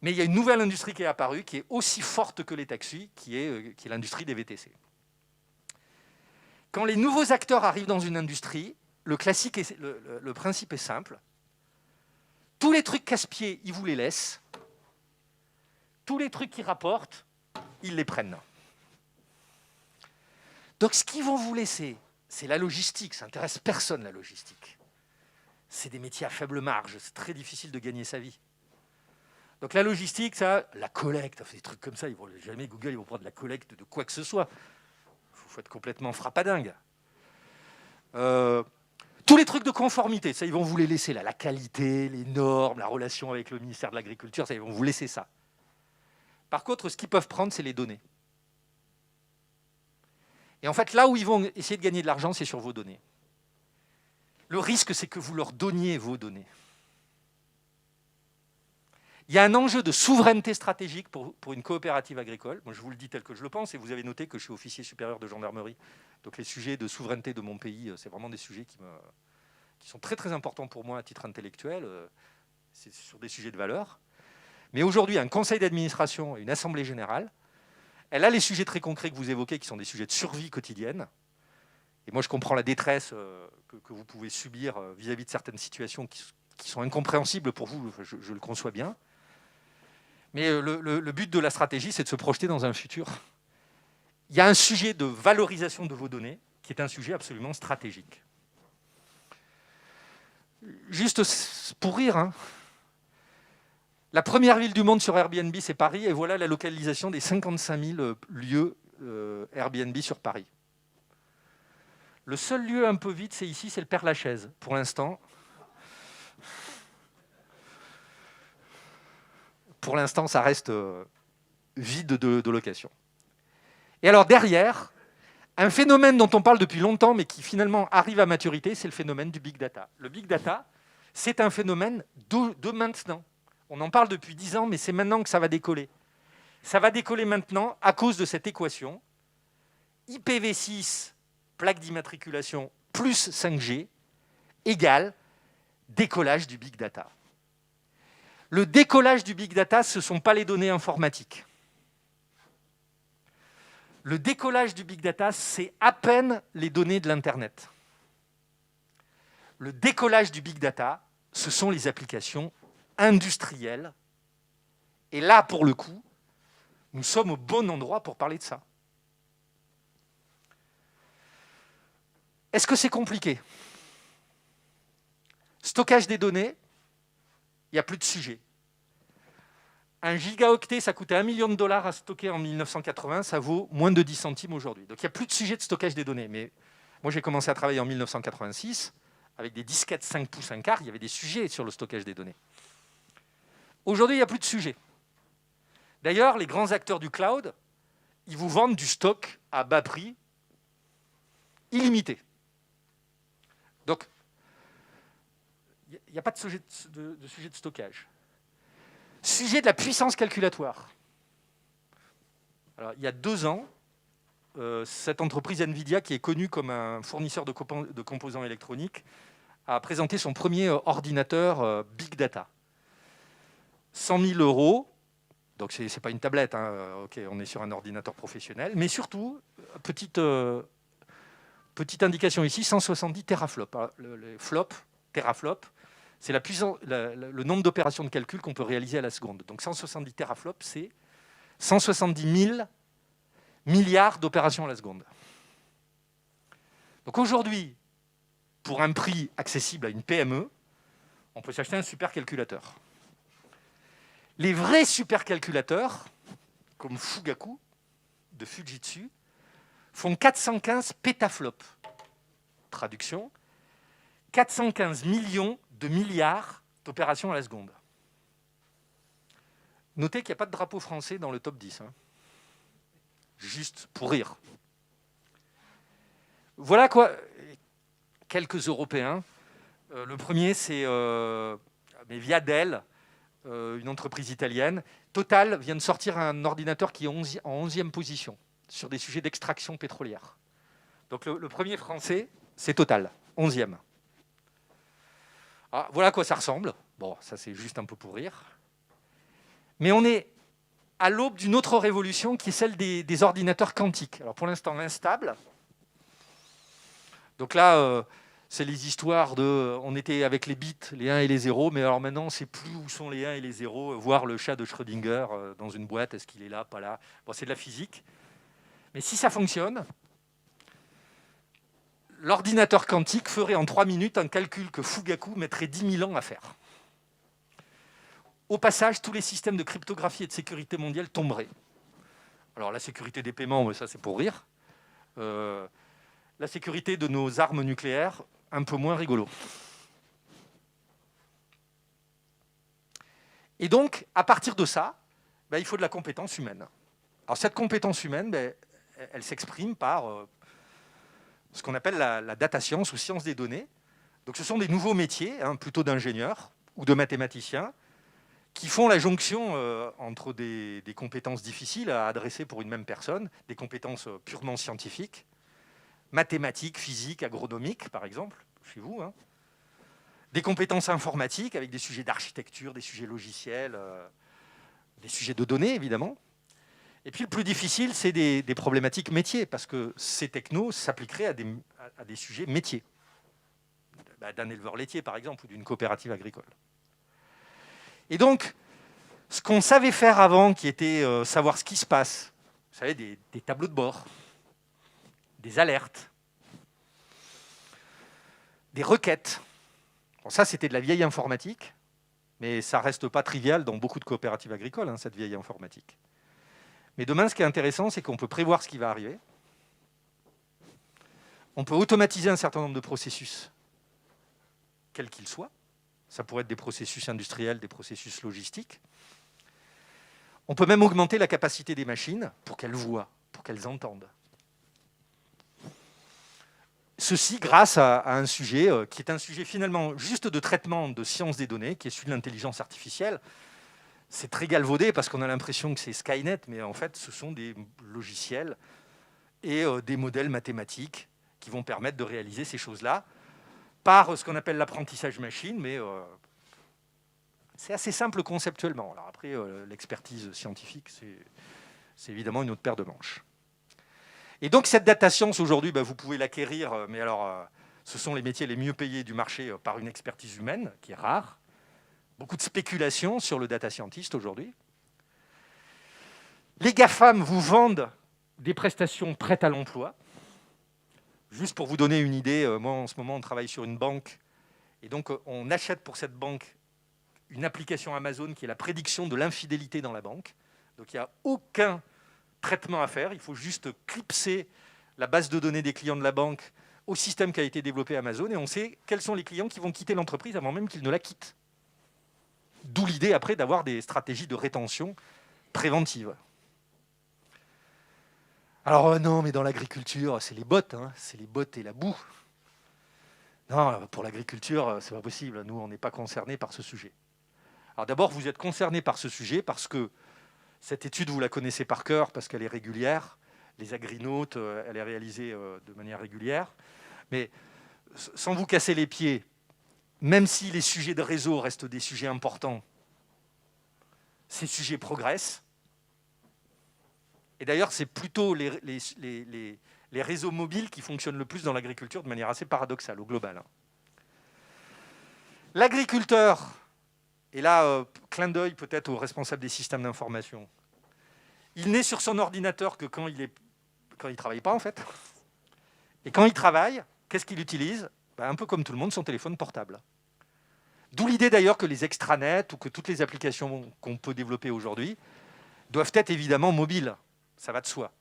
Mais il y a une nouvelle industrie qui est apparue, qui est aussi forte que les taxis, qui est l'industrie des VTC. Quand les nouveaux acteurs arrivent dans une industrie, le principe est simple. Tous les trucs casse-pieds, ils vous les laissent. Tous les trucs qui rapportent, ils les prennent. Donc ce qu'ils vont vous laisser, c'est la logistique. Ça n'intéresse personne, la logistique. C'est des métiers à faible marge. C'est très difficile de gagner sa vie. Donc la logistique, ça, la collecte, des trucs comme ça, jamais Google ils vont prendre la collecte de quoi que ce soit. Il faut être complètement frappadingue. Tous les trucs de conformité, ça, ils vont vous les laisser là. La qualité, les normes, la relation avec le ministère de l'Agriculture, ça, ils vont vous laisser ça. Par contre, ce qu'ils peuvent prendre, c'est les données. Et en fait, là où ils vont essayer de gagner de l'argent, c'est sur vos données. Le risque, c'est que vous leur donniez vos données. Il y a un enjeu de souveraineté stratégique pour une coopérative agricole. Moi, je vous le dis tel que je le pense, et vous avez noté que je suis officier supérieur de gendarmerie. Donc les sujets de souveraineté de mon pays, c'est vraiment des sujets qui sont très très importants pour moi à titre intellectuel. C'est sur des sujets de valeur. Mais aujourd'hui, un conseil d'administration et une assemblée générale, elle a les sujets très concrets que vous évoquez, qui sont des sujets de survie quotidienne. Et moi, je comprends la détresse que vous pouvez subir vis-à-vis de certaines situations qui sont incompréhensibles pour vous, je le conçois bien. Mais le but de la stratégie, c'est de se projeter dans un futur. Il y a un sujet de valorisation de vos données qui est un sujet absolument stratégique. Juste pour rire, hein. La première ville du monde sur Airbnb, c'est Paris, et voilà la localisation des 55 000 lieux Airbnb sur Paris. Le seul lieu un peu vide, c'est ici, c'est le Père-Lachaise, pour l'instant. Pour l'instant, ça reste vide de location. Et alors derrière, un phénomène dont on parle depuis longtemps, mais qui finalement arrive à maturité, c'est le phénomène du big data. Le big data, c'est un phénomène de maintenant. On en parle depuis 10 ans, mais c'est maintenant que ça va décoller. Ça va décoller maintenant à cause de cette équation. IPv6, plaque d'immatriculation, plus 5G, égale décollage du big data. Le décollage du big data, ce ne sont pas les données informatiques. Le décollage du big data, c'est à peine les données de l'Internet. Le décollage du big data, ce sont les applications industrielles. Et là, pour le coup, nous sommes au bon endroit pour parler de ça. Est-ce que c'est compliqué? Stockage des données, il n'y a plus de sujet. Un gigaoctet, ça coûtait $1 million à stocker en 1980, ça vaut moins de 10 centimes aujourd'hui. Donc il n'y a plus de sujet de stockage des données. Mais moi, j'ai commencé à travailler en 1986, avec des disquettes 5 pouces 1 quart, il y avait des sujets sur le stockage des données. Aujourd'hui, il n'y a plus de sujet. D'ailleurs, les grands acteurs du cloud, ils vous vendent du stock à bas prix, illimité. Donc, il n'y a pas de sujet de stockage. Sujet de la puissance calculatoire. Alors, il y a 2 ans, cette entreprise NVIDIA, qui est connue comme un fournisseur de composants électroniques, a présenté son premier ordinateur Big Data. 100 000 €, donc ce n'est pas une tablette, hein, okay, on est sur un ordinateur professionnel, mais surtout, petite indication ici, 170 teraflops. Alors, les flops, teraflops, c'est le nombre d'opérations de calcul qu'on peut réaliser à la seconde. Donc 170 teraflops, c'est 170 000 milliards d'opérations à la seconde. Donc aujourd'hui, pour un prix accessible à une PME, on peut s'acheter un supercalculateur. Les vrais supercalculateurs, comme Fugaku, de Fujitsu, font 415 pétaflops. Traduction, 415 millions de milliards d'opérations à la seconde. Notez qu'il n'y a pas de drapeau français dans le top 10. Hein. Juste pour rire. Voilà quoi. Quelques Européens. Le premier, c'est mais via Dell, une entreprise italienne. Total vient de sortir un ordinateur qui est en 11e position sur des sujets d'extraction pétrolière. Donc le premier français, c'est Total, 11e. Ah, voilà à quoi ça ressemble. Bon, ça c'est juste un peu pour rire. Mais on est à l'aube d'une autre révolution qui est celle des ordinateurs quantiques. Alors pour l'instant instables. Donc là, c'est les histoires de... On était avec les bits, les 1 et les 0, mais alors maintenant, on ne sait plus où sont les 1 et les 0. Voir le chat de Schrödinger dans une boîte, est-ce qu'il est là, pas là? Bon, c'est de la physique. Mais si ça fonctionne, l'ordinateur quantique ferait en 3 minutes un calcul que Fugaku mettrait 10 000 ans à faire. Au passage, tous les systèmes de cryptographie et de sécurité mondiale tomberaient. Alors la sécurité des paiements, mais ça c'est pour rire. La sécurité de nos armes nucléaires, un peu moins rigolo. Et donc, à partir de ça, il faut de la compétence humaine. Alors cette compétence humaine, elle s'exprime par ce qu'on appelle la data science ou science des données. Donc ce sont des nouveaux métiers, plutôt d'ingénieurs ou de mathématiciens, qui font la jonction entre des compétences difficiles à adresser pour une même personne, des compétences purement scientifiques, mathématiques, physiques, agronomiques, par exemple, chez vous, des compétences informatiques avec des sujets d'architecture, des sujets logiciels, des sujets de données, évidemment. Et puis le plus difficile, c'est des problématiques métiers, parce que ces technos s'appliqueraient à des sujets métiers, d'un éleveur laitier, par exemple, ou d'une coopérative agricole. Et donc, ce qu'on savait faire avant, qui était savoir ce qui se passe, vous savez, des tableaux de bord, des alertes, des requêtes. Bon, ça, c'était de la vieille informatique, Mais ça reste pas trivial dans beaucoup de coopératives agricoles, hein, cette vieille informatique. Mais demain, ce qui est intéressant, c'est qu'on peut prévoir ce qui va arriver. On peut automatiser un certain nombre de processus, quels qu'ils soient. Ça pourrait être des processus industriels, des processus logistiques. On peut même augmenter la capacité des machines pour qu'elles voient, pour qu'elles entendent. Ceci grâce à un sujet qui est un sujet finalement juste de traitement de science des données, qui est celui de l'intelligence artificielle. C'est très galvaudé parce qu'on a l'impression que c'est Skynet, mais en fait, ce sont des logiciels et des modèles mathématiques qui vont permettre de réaliser ces choses-là par ce qu'on appelle l'apprentissage machine, mais c'est assez simple conceptuellement. Alors après, l'expertise scientifique, c'est évidemment une autre paire de manches. Et donc, cette data science, aujourd'hui, vous pouvez l'acquérir, mais alors, ce sont les métiers les mieux payés du marché par une expertise humaine, qui est rare. Beaucoup de spéculation sur le data scientist aujourd'hui. Les GAFAM vous vendent des prestations prêtes à l'emploi. Juste pour vous donner une idée, moi, en ce moment, on travaille sur une banque. Et donc, on achète pour cette banque une application Amazon qui est la prédiction de l'infidélité dans la banque. Donc, il n'y a aucun traitement à faire. Il faut juste clipser la base de données des clients de la banque au système qui a été développé à Amazon et on sait quels sont les clients qui vont quitter l'entreprise avant même qu'ils ne la quittent. D'où l'idée après d'avoir des stratégies de rétention préventive. Alors non, mais dans l'agriculture, c'est les bottes, hein, c'est les bottes et la boue. Non, pour l'agriculture, c'est pas possible. Nous, on n'est pas concernés par ce sujet. Alors d'abord, vous êtes concernés par ce sujet parce que cette étude, vous la connaissez par cœur parce qu'elle est régulière. Les agrinautes, elle est réalisée de manière régulière. Mais sans vous casser les pieds, même si les sujets de réseau restent des sujets importants, ces sujets progressent. Et d'ailleurs, c'est plutôt les réseaux mobiles qui fonctionnent le plus dans l'agriculture de manière assez paradoxale au global. L'agriculteur, et là, clin d'œil peut-être aux responsables des systèmes d'information, il n'est sur son ordinateur que quand il ne travaille pas, en fait. Et quand il travaille, qu'est-ce qu'il utilise ? Un peu comme tout le monde, son téléphone portable. D'où l'idée d'ailleurs que les extranets ou que toutes les applications qu'on peut développer aujourd'hui doivent être évidemment mobiles. Ça va de soi.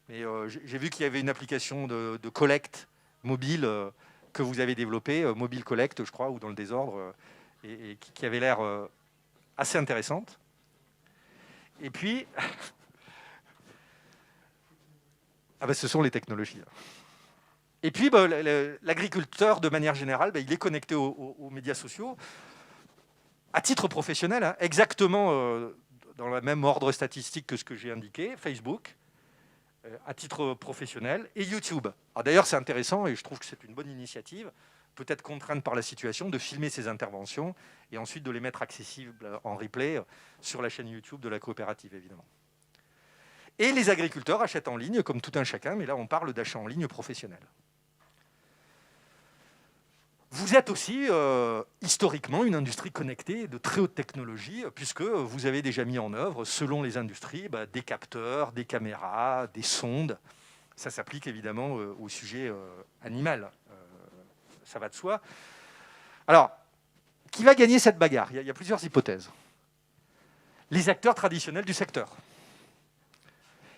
Mais j'ai vu qu'il y avait une application de collecte mobile que vous avez développée, Mobile Collect, je crois, ou dans le désordre, et qui avait l'air assez intéressante. Et puis, ce sont les technologies. Et puis, l'agriculteur, de manière générale, il est connecté aux médias sociaux à titre professionnel, hein, exactement dans le même ordre statistique que ce que j'ai indiqué, Facebook, à titre professionnel, et YouTube. Alors d'ailleurs, c'est intéressant, et je trouve que c'est une bonne initiative, peut-être contrainte par la situation, de filmer ces interventions, et ensuite de les mettre accessibles en replay sur la chaîne YouTube de la coopérative, évidemment. Et les agriculteurs achètent en ligne, comme tout un chacun, mais là, on parle d'achat en ligne professionnel. Vous êtes aussi, historiquement, une industrie connectée de très haute technologie, puisque vous avez déjà mis en œuvre, selon les industries, des capteurs, des caméras, des sondes. Ça s'applique évidemment au sujet animal. Ça va de soi. Alors, qui va gagner cette bagarre ? Il y a plusieurs hypothèses. Les acteurs traditionnels du secteur.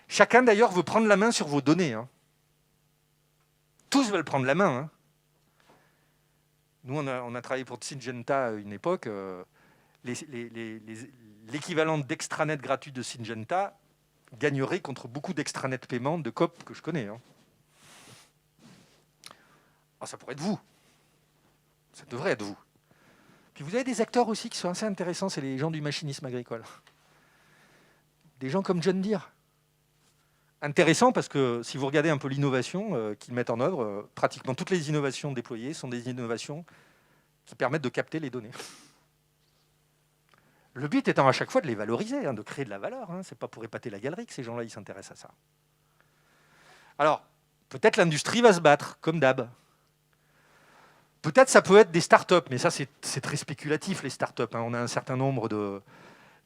Chacun, d'ailleurs, veut prendre la main sur vos données. Hein. Tous veulent prendre la main. Hein. Nous, on a travaillé pour Syngenta à une époque. L'équivalent d'extranet gratuit de Syngenta gagnerait contre beaucoup d'extranet paiement de COP que je connais. Hein. Alors, ça pourrait être vous. Ça devrait être vous. Puis vous avez des acteurs aussi qui sont assez intéressants, c'est les gens du machinisme agricole. Des gens comme John Deere. Intéressant parce que si vous regardez un peu l'innovation qu'ils mettent en œuvre, pratiquement toutes les innovations déployées sont des innovations qui permettent de capter les données. Le but étant à chaque fois de les valoriser, hein, de créer de la valeur. Hein. Ce n'est pas pour épater la galerie que ces gens-là ils s'intéressent à ça. Alors, peut-être l'industrie va se battre, comme d'hab. Peut-être ça peut être des startups, mais ça c'est très spéculatif les startups. Hein. On a un certain nombre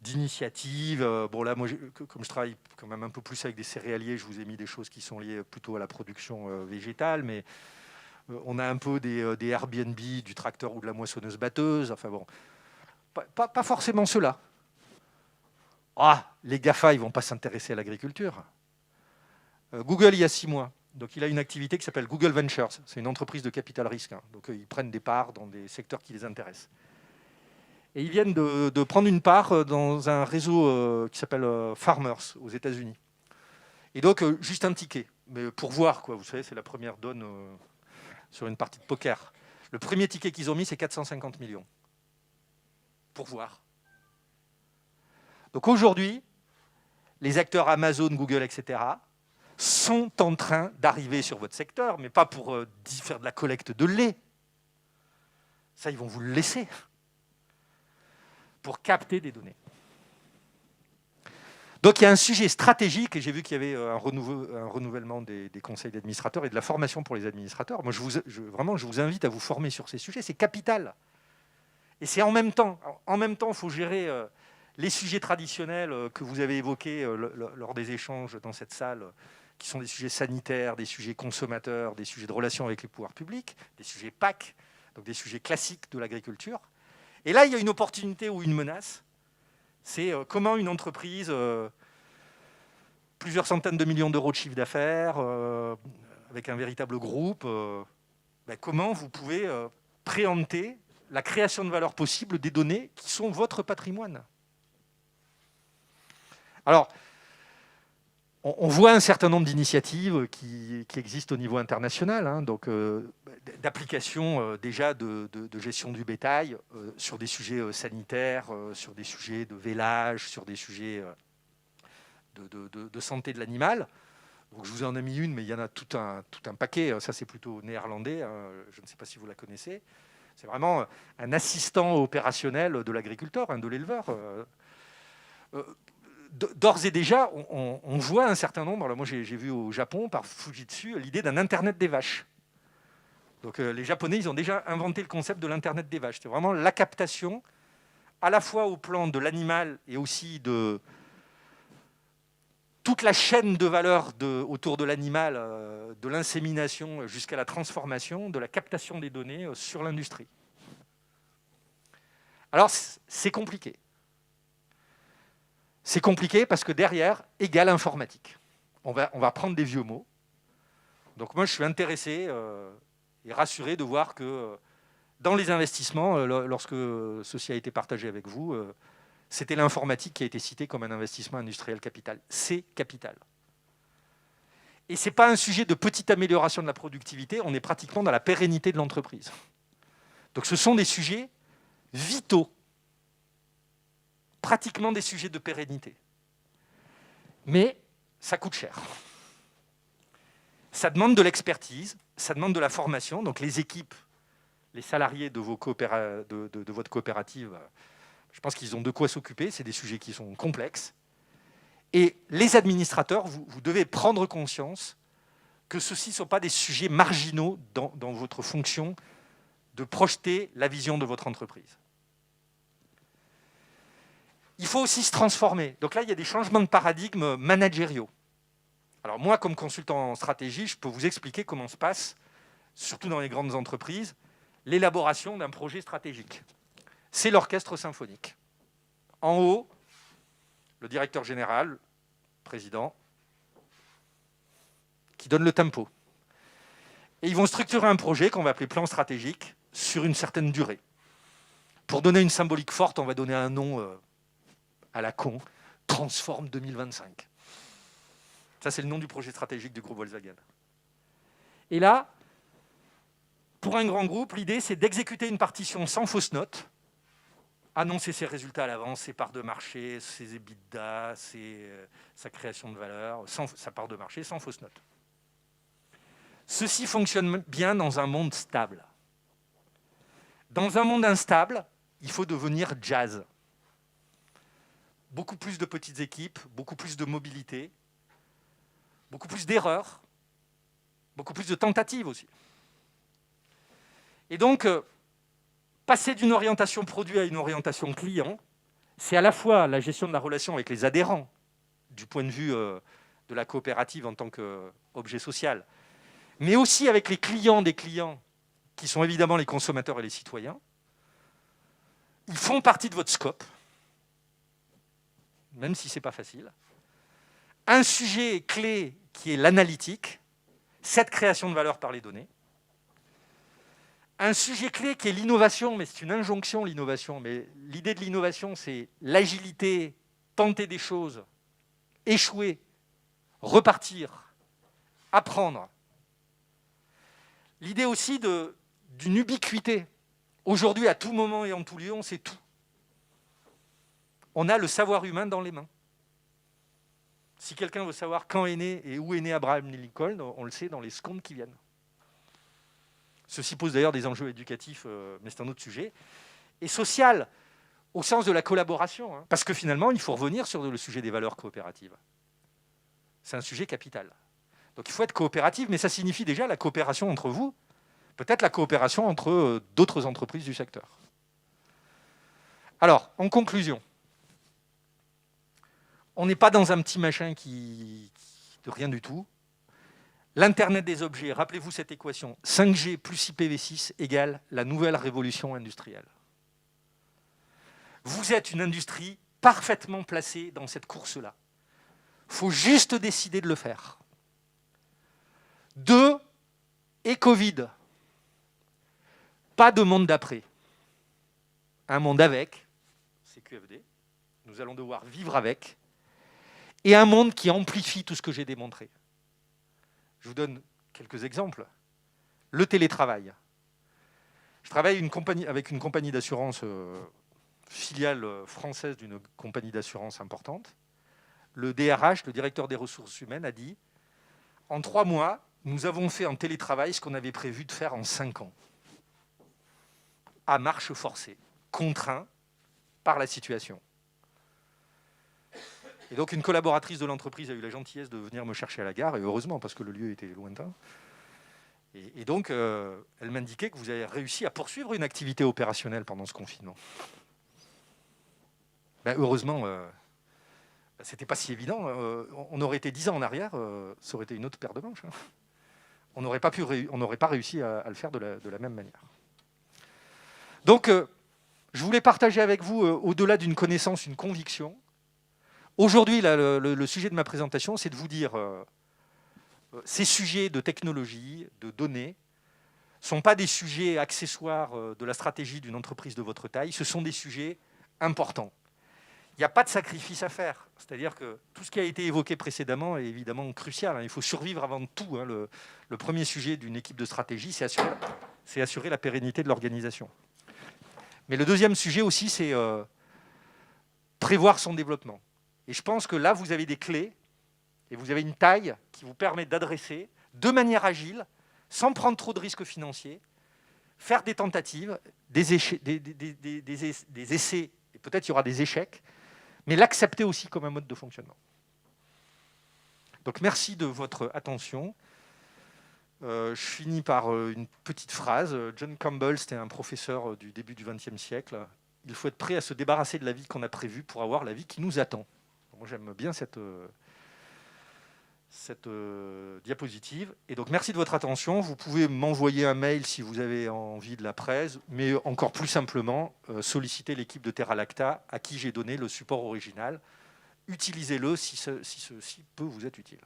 d'initiatives. Bon là, moi, comme je travaille quand même un peu plus avec des céréaliers, je vous ai mis des choses qui sont liées plutôt à la production végétale, mais on a un peu des Airbnb, du tracteur ou de la moissonneuse-batteuse. Enfin bon, Pas forcément ceux-là. Ah, les GAFA, ils ne vont pas s'intéresser à l'agriculture. Google, il y a 6 mois. Donc, il a une activité qui s'appelle Google Ventures. C'est une entreprise de capital risque. Hein. Donc, ils prennent des parts dans des secteurs qui les intéressent. Et ils viennent de prendre une part dans un réseau qui s'appelle Farmers aux États-Unis. Et donc, juste un ticket. Mais pour voir, quoi. Vous savez, c'est la première donne sur une partie de poker. Le premier ticket qu'ils ont mis, c'est 450 millions. Pour voir. Donc aujourd'hui, les acteurs Amazon, Google, etc., sont en train d'arriver sur votre secteur, mais pas pour faire de la collecte de lait. Ça, ils vont vous le laisser. Pour capter des données. Donc il y a un sujet stratégique, et j'ai vu qu'il y avait un renouvellement des conseils d'administrateurs et de la formation pour les administrateurs. Moi, vraiment, je vous invite à vous former sur ces sujets, c'est capital. Et c'est en même temps, il faut gérer les sujets traditionnels que vous avez évoqués lors des échanges dans cette salle, qui sont des sujets sanitaires, des sujets consommateurs, des sujets de relations avec les pouvoirs publics, des sujets PAC, donc des sujets classiques de l'agriculture. Et là, il y a une opportunité ou une menace. C'est comment une entreprise, plusieurs centaines de millions d'euros de chiffre d'affaires, avec un véritable groupe, comment vous pouvez préempter la création de valeur possible des données qui sont votre patrimoine. Alors, on voit un certain nombre d'initiatives qui existent au niveau international, hein, donc d'applications déjà de gestion du bétail sur des sujets sanitaires, sur des sujets de vélage, sur des sujets de santé de l'animal. Donc, je vous en ai mis une, mais il y en a tout un paquet. Ça, c'est plutôt néerlandais. Hein, je ne sais pas si vous la connaissez. C'est vraiment un assistant opérationnel de l'agriculteur, hein, de l'éleveur. D'ores et déjà, on voit un certain nombre. Alors moi, j'ai vu au Japon, par Fujitsu, l'idée d'un Internet des vaches. Donc les Japonais, ils ont déjà inventé le concept de l'Internet des vaches. C'est vraiment la captation, à la fois au plan de l'animal et aussi de toute la chaîne de valeur autour de l'animal, de l'insémination jusqu'à la transformation, de la captation des données sur l'industrie. Alors, c'est compliqué. C'est compliqué parce que derrière, égale informatique. On va prendre des vieux mots. Donc moi, je suis intéressé et rassuré de voir que dans les investissements, lorsque ceci a été partagé avec vous, c'était l'informatique qui a été citée comme un investissement industriel capital. C'est capital. Et ce n'est pas un sujet de petite amélioration de la productivité, on est pratiquement dans la pérennité de l'entreprise. Donc ce sont des sujets vitaux, pratiquement des sujets de pérennité. Mais ça coûte cher. Ça demande de l'expertise, ça demande de la formation. Donc les équipes, les salariés de votre coopérative, je pense qu'ils ont de quoi s'occuper. C'est des sujets qui sont complexes. Et les administrateurs, vous devez prendre conscience que ceux-ci ne sont pas des sujets marginaux dans votre fonction de projeter la vision de votre entreprise. Il faut aussi se transformer. Donc là, il y a des changements de paradigme managériaux. Alors moi, comme consultant en stratégie, je peux vous expliquer comment se passe, surtout dans les grandes entreprises, l'élaboration d'un projet stratégique. C'est l'orchestre symphonique. En haut, le directeur général, le président, qui donne le tempo. Et ils vont structurer un projet qu'on va appeler plan stratégique sur une certaine durée. Pour donner une symbolique forte, on va donner un nom à la con, Transform 2025. Ça, c'est le nom du projet stratégique du groupe Volkswagen. Et là, pour un grand groupe, l'idée, c'est d'exécuter une partition sans fausse note, annoncer ses résultats à l'avance, ses parts de marché, ses EBITDA, sa création de valeur, sa part de marché, sans fausse note. Ceci fonctionne bien dans un monde stable. Dans un monde instable, il faut devenir jazz. Beaucoup plus de petites équipes, beaucoup plus de mobilité, beaucoup plus d'erreurs, beaucoup plus de tentatives aussi. Et donc, passer d'une orientation produit à une orientation client, c'est à la fois la gestion de la relation avec les adhérents, du point de vue de la coopérative en tant qu'objet social, mais aussi avec les clients des clients, qui sont évidemment les consommateurs et les citoyens, ils font partie de votre scope, même si ce n'est pas facile. Un sujet clé qui est l'analytique, cette création de valeur par les données. Un sujet clé qui est l'innovation, mais c'est une injonction, l'innovation. Mais l'idée de l'innovation, c'est l'agilité, tenter des choses, échouer, repartir, apprendre. L'idée aussi d'une ubiquité. Aujourd'hui, à tout moment et en tout lieu, on sait tout. On a le savoir humain dans les mains. Si quelqu'un veut savoir quand est né et où est né Abraham Lincoln, on le sait dans les secondes qui viennent. Ceci pose d'ailleurs des enjeux éducatifs, mais c'est un autre sujet. Et social, au sens de la collaboration. Hein, parce que finalement, il faut revenir sur le sujet des valeurs coopératives. C'est un sujet capital. Donc il faut être coopératif, mais ça signifie déjà la coopération entre vous, peut-être la coopération entre d'autres entreprises du secteur. Alors, en conclusion, on n'est pas dans un petit machin de rien du tout. L'Internet des objets, rappelez-vous cette équation, 5G plus IPv6 égale la nouvelle révolution industrielle. Vous êtes une industrie parfaitement placée dans cette course-là. Il faut juste décider de le faire. 2, et Covid. Pas de monde d'après. Un monde avec, c'est QFD, nous allons devoir vivre avec, et un monde qui amplifie tout ce que j'ai démontré. Je vous donne quelques exemples. Le télétravail. Je travaille avec une compagnie d'assurance, filiale française d'une compagnie d'assurance importante. Le DRH, le directeur des ressources humaines, a dit « En 3 mois, nous avons fait en télétravail ce qu'on avait prévu de faire en 5 ans. » À marche forcée, contraint par la situation. Et donc, une collaboratrice de l'entreprise a eu la gentillesse de venir me chercher à la gare, et heureusement, parce que le lieu était lointain. Et donc, elle m'indiquait que vous avez réussi à poursuivre une activité opérationnelle pendant ce confinement. Ben, heureusement, c'était pas si évident. On aurait été 10 ans en arrière, ça aurait été une autre paire de manches. Hein. On n'aurait pas réussi à le faire de la même manière. Donc, je voulais partager avec vous, au-delà d'une connaissance, une conviction. Aujourd'hui, le sujet de ma présentation, c'est de vous dire ces sujets de technologie, de données, ne sont pas des sujets accessoires de la stratégie d'une entreprise de votre taille, ce sont des sujets importants. Il n'y a pas de sacrifice à faire. C'est-à-dire que tout ce qui a été évoqué précédemment est évidemment crucial. Hein. Il faut survivre avant tout. Hein. Le premier sujet d'une équipe de stratégie, c'est assurer la pérennité de l'organisation. Mais le deuxième sujet aussi, c'est prévoir son développement. Et je pense que là, vous avez des clés et vous avez une taille qui vous permet d'adresser de manière agile, sans prendre trop de risques financiers, faire des tentatives, des essais, et peut-être il y aura des échecs, mais l'accepter aussi comme un mode de fonctionnement. Donc merci de votre attention. Je finis par une petite phrase. John Campbell, c'était un professeur du début du XXe siècle. Il faut être prêt à se débarrasser de la vie qu'on a prévue pour avoir la vie qui nous attend. Moi, j'aime bien cette diapositive. Et donc, merci de votre attention. Vous pouvez m'envoyer un mail si vous avez envie de la presse, mais encore plus simplement, solliciter l'équipe de Terra Lacta à qui j'ai donné le support original. Utilisez-le si ceci peut vous être utile.